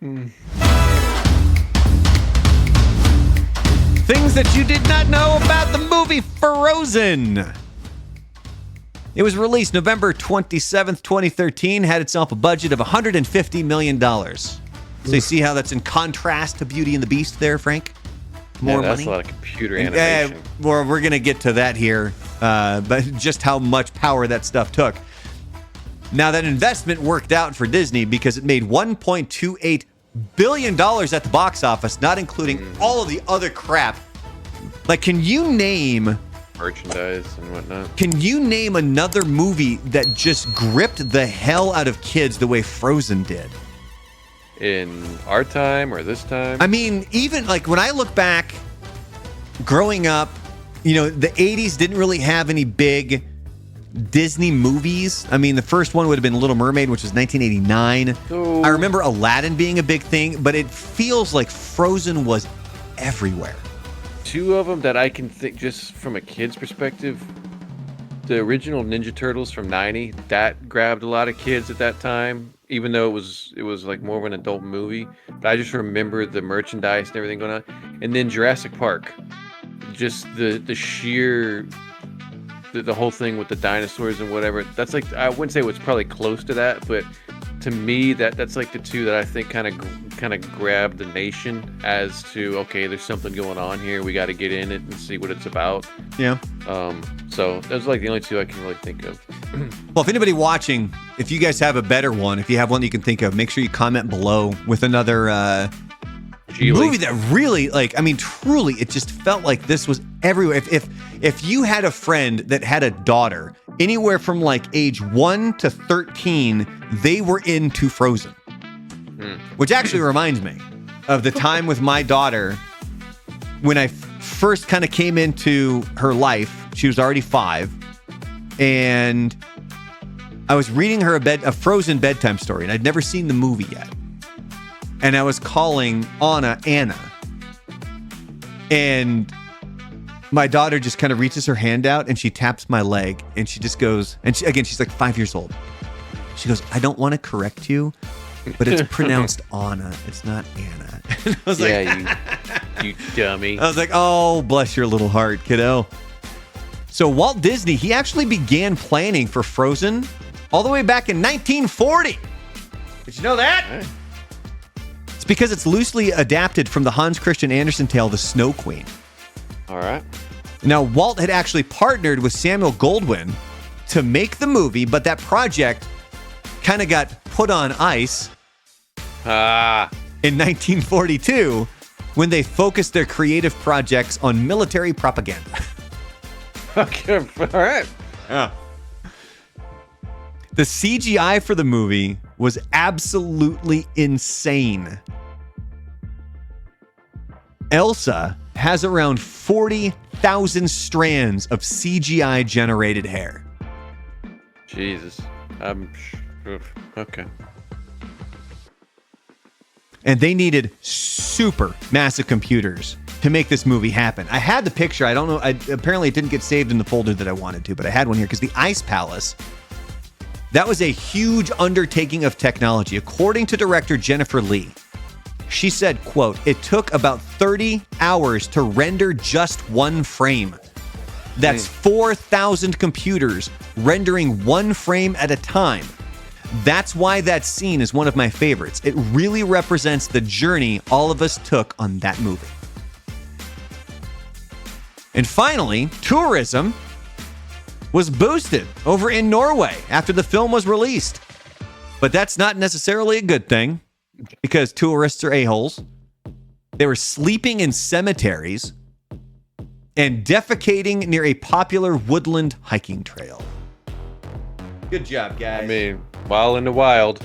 Mm. Things that you did not know about the movie Frozen. It was released November 27th, 2013, had itself a budget of $150 million. So you see how that's in contrast to Beauty and the Beast there, Frank? More that's money. a lot of computer animation. Well, we're going to get to that here, but just how much power that stuff took. Now, that investment worked out for Disney because it made $1.28 billion at the box office, not including all of the other crap. Like, can you name... merchandise and whatnot. Can you name another movie that just gripped the hell out of kids the way Frozen did? In our time or this time? I mean, even like when I look back, growing up, you know, the 80s didn't really have any big Disney movies. I mean, the first one would have been Little Mermaid, which was 1989. Oh. I remember Aladdin being a big thing, but it feels like Frozen was everywhere. Two of them that I can think just from a kid's perspective. The original Ninja Turtles from '90, that grabbed a lot of kids at that time, even though it was like more of an adult movie. But I just remember the merchandise and everything going on. And then Jurassic Park, just the sheer the whole thing with the dinosaurs and whatever. That's like, I wouldn't say it was probably close to that, but to me that's like the two that I think kind of grabbed the nation as to, okay, there's something going on here, we got to get in it and see what it's about. Yeah. So those are like the only two I can really think of. Well, if anybody watching, if you guys have a better one, if you have one that you can think of, make sure you comment below with another movie that really, like, I mean, truly, it just felt like this was everywhere. If you had a friend that had a daughter anywhere from like age 1 to 13, they were into Frozen. Which actually reminds me of the time with my daughter when I first kind of came into her life. She was already 5, and I was reading her a Frozen bedtime story, and I'd never seen the movie yet. And I was calling Anna. And my daughter just kind of reaches her hand out and she taps my leg and she just goes, and she's like 5 years old. She goes, "I don't want to correct you, but it's pronounced Anna. It's not Anna." And I was you dummy. I was like, oh, bless your little heart, kiddo. So Walt Disney, he actually began planning for Frozen all the way back in 1940. Did you know that? Hey. It's because it's loosely adapted from the Hans Christian Andersen tale, The Snow Queen. All right. Now, Walt had actually partnered with Samuel Goldwyn to make the movie, but that project kind of got put on ice in 1942 when they focused their creative projects on military propaganda. Okay, all right. Yeah. The CGI for the movie was absolutely insane. Elsa has around 40,000 strands of CGI generated hair. Jesus. Okay. And they needed super massive computers to make this movie happen. I had the picture. I don't know. Apparently it didn't get saved in the folder that I wanted to, but I had one here because the Ice Palace, that was a huge undertaking of technology. According to director Jennifer Lee, she said, quote, "It took about 30 hours to render just one frame. That's 4,000 computers rendering one frame at a time. That's why that scene is one of my favorites. It really represents the journey all of us took on that movie." And finally, tourism was boosted over in Norway after the film was released. But that's not necessarily a good thing because tourists are a-holes. They were sleeping in cemeteries and defecating near a popular woodland hiking trail. Good job, guys. I mean, Wild in the Wild.